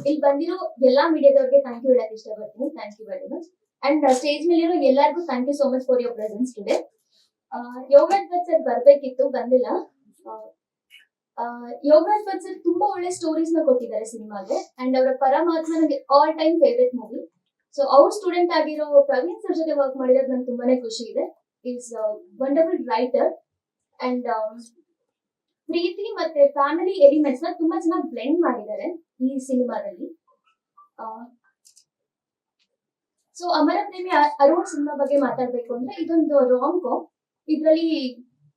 ಇಲ್ಲಿ ಬಂದಿರೋ ಎಲ್ಲಾ ಮೀಡಿಯಾದವ್ರಿಗೆ ಥ್ಯಾಂಕ್ ಯು ಹೇಳಕ್ ಇಷ್ಟಪಡ್ತೀನಿ. Thank you very much. And stage ಮೇಲಿರೋ ಎಲ್ಲರಿಗೂ thank you so much for your presence today. Yogaraj Bhat sir ಬರ್ಬೇಕಿತ್ತು, ಬಂದಿಲ್ಲ. ಯೋಗರಾಜ್ ಭಟ್ ಸರ್ ತುಂಬಾ ಒಳ್ಳೆ ಸ್ಟೋರೀಸ್ ನ ಕೊಟ್ಟಿದ್ದಾರೆ ಸಿನಿಮಾಗೆ. ಅಂಡ್ ಅವರ ಪರಮಾತ್ಮ ನನಗೆ all time favourite movie. So ಅವ್ರ ಸ್ಟೂಡೆಂಟ್ ಆಗಿರೋ ಪ್ರವೀಣ್ ಸರ್ ಜೊತೆ ವರ್ಕ್ ಮಾಡಿರೋದು ನಂಗೆ ತುಂಬಾನೇ ಖುಷಿ ಇದೆ. Is wonderful writer. ಅಂಡ್ ಪ್ರೀತಿ ಮತ್ತೆ ಫ್ಯಾಮಿಲಿ ಎಲಿಮೆಂಟ್ಸ್ ನ ತುಂಬಾ ಚೆನ್ನಾಗಿ ಬ್ಲೆಂಡ್ ಮಾಡಿದ್ದಾರೆ ಈ ಸಿನಿಮಾದಲ್ಲಿ. ಸೊ ಅಮರ ಪ್ರೇಮಿ ಅರುಣ್ ಸಿನಿಮಾ ಬಗ್ಗೆ ಮಾತಾಡ್ಬೇಕು ಅಂದ್ರೆ ಇದೊಂದು ರಾಂಗ್ ಕಾಮ್. ಇದ್ರಲ್ಲಿ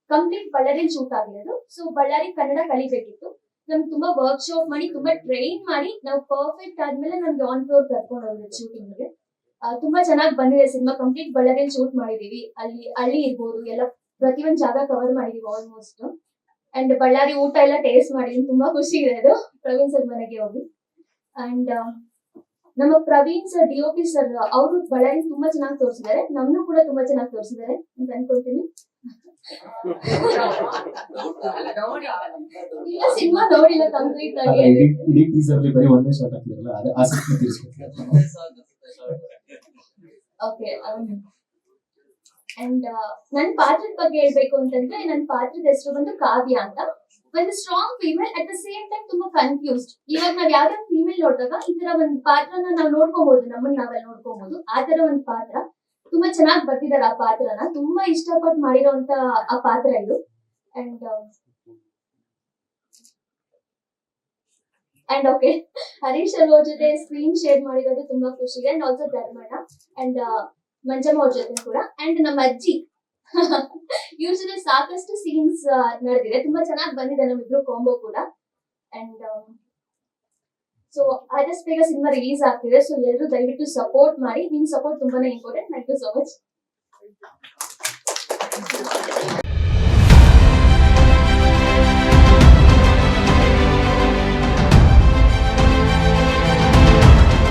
ಕಂಪ್ಲೀಟ್ ಬಳ್ಳಾರಿ ಶೂಟ್ ಆಗಿರೋದು. ಸೊ ಬಳ್ಳಾರಿ ಕನ್ನಡ ಕಲಿಬೇಕಿತ್ತು. ನಮ್ಗೆ ತುಂಬಾ ವರ್ಕ್ಶಾಪ್ ಮಾಡಿ ತುಂಬಾ ಟ್ರೈನ್ ಮಾಡಿ ನಾವು ಪರ್ಫೆಕ್ಟ್ ಆದ್ಮೇಲೆ ನಮ್ಗೆ ಆನ್ ಫ್ಲೋರ್ ಕರ್ಕೊಂಡು ಹೋಗಿದ್ವಿ ಶೂಟಿಂಗ್ ಗೆ. ತುಂಬಾ ಚೆನ್ನಾಗಿ ಬಂದಿದೆ ಸಿನಿಮಾ. ಕಂಪ್ಲೀಟ್ ಬಳ್ಳಾರಿಯಲ್ಲಿ ಶೂಟ್ ಮಾಡಿದೀವಿ. ಅಲ್ಲಿ ಹಳ್ಳಿ ಇರ್ಬೋದು, ಎಲ್ಲ ಪ್ರತಿಯೊಂದು ಜಾಗ ಕವರ್ ಮಾಡಿದೀವಿ ಆಲ್ಮೋಸ್ಟ್. ಅಂಡ್ ಬಳ್ಳಾರಿ ಊಟ ಎಲ್ಲ ಟೇಸ್ಟ್ ಮಾಡಿದೀನಿ. ತುಂಬಾ ಖುಷಿ ಇದೆ ಅದು ಪ್ರವೀಣ್ ಸರ್ ಮನೆಗೆ ಹೋಗಿ. ಅಂಡ್ ನಮ್ಮ ಪ್ರವೀಣ್ ಸರ್ DOP ಸರ್ ಅವರು ಬಳ್ಳಾರಿ ತುಂಬಾ ಚೆನ್ನಾಗಿ ತೋರಿಸಿದ್ದಾರೆ. ನಮ್ನು ಕೂಡ ತುಂಬಾ ಚೆನ್ನಾಗಿ ತೋರಿಸಿದ್ದಾರೆ ಅಂತ ಅನ್ಕೊಂತೀನಿ. ಇಲ್ಲ ಸಿನಿಮಾ ನೋಡಿಲ್ಲ ಕಂಪ್ಲೀಟ್ ಆಗಿ. ಇಡೀ ಟೀಸರ್ ಅಲ್ಲಿ ಬರೀ ಒಂದೇ ಶಾಟ್ ಹಾಕಿದ್ರಲ್ಲ, ಅದು ಆಸಕ್ತಿ ತೀರಿಸ್ಕೊಳ್ತಾರೆ. ಓಕೆ. ಅಂಡ್ ನನ್ನ ಪಾತ್ರದ ಬಗ್ಗೆ ಹೇಳ್ಬೇಕು ಅಂತಂದ್ರೆ ನನ್ನ ಪಾತ್ರದ ಹೆಸರು ಬಂದು ಕಾವ್ಯ ಅಂತ. ಒಂದು strong female, at the same time ತುಂಬಾ ಕನ್ಫ್ಯೂಸ್ಡ್. ಇವಾಗ ನಾವ್ ಯಾವ್ದಾದ್ರು ಫೀಮೇಲ್ ನೋಡಿದಾಗ ಈ ತರ ಒಂದು ಪಾತ್ರನ ನಾವು ನೋಡ್ಕೋಬಹುದು, ನಮ್ಮನ್ನ ನಾವೆಲ್ಲ ನೋಡ್ಕೋಬಹುದು. ಆ ತರ ಒಂದು ಪಾತ್ರ ತುಂಬಾ ಚೆನ್ನಾಗಿ ಬರ್ತಿದ್ದಾರೆ. ಆ ಪಾತ್ರನ ತುಂಬಾ ಇಷ್ಟಪಟ್ಟು ಮಾಡಿರೋಂತ ಆ ಪಾತ್ರ ಇದು. ಅಂಡ್ ಓಕೆ, ಹರೀಶ್ ಅವ್ರ ಜೊತೆ ಸ್ಕ್ರೀನ್ ಶೇರ್ ಮಾಡಿರೋದು ತುಂಬಾ ಖುಷಿಗೆ. And also Dharmanna and Manjamma ಅವ್ರ ಜೊತೆ ಕೂಡ. ಅಂಡ್ ನಮ್ಮ ಅಜ್ಜಿ ಇವ್ರ ಜೊತೆ ಸಾಕಷ್ಟು ಸೀನ್ಸ್ ನಡೆದಿದೆ. ತುಂಬಾ ಚೆನ್ನಾಗಿ ಬಂದಿದೆ ನಮ್ಮಿಬ್ರು ಕಾಂಬೋ ಕೂಡ. ಅಂಡ್ ಸೊ ಆದಷ್ಟು ಬೇಗ ಸಿನಿಮಾ ರಿಲೀಸ್ ಆಗ್ತಿದೆ. ಸೊ ಎಲ್ಲರೂ ದಯವಿಟ್ಟು ಸಪೋರ್ಟ್ ಮಾಡಿ. ನಿಮ್ ಸಪೋರ್ಟ್ ತುಂಬಾನೇ important. Thank you so much.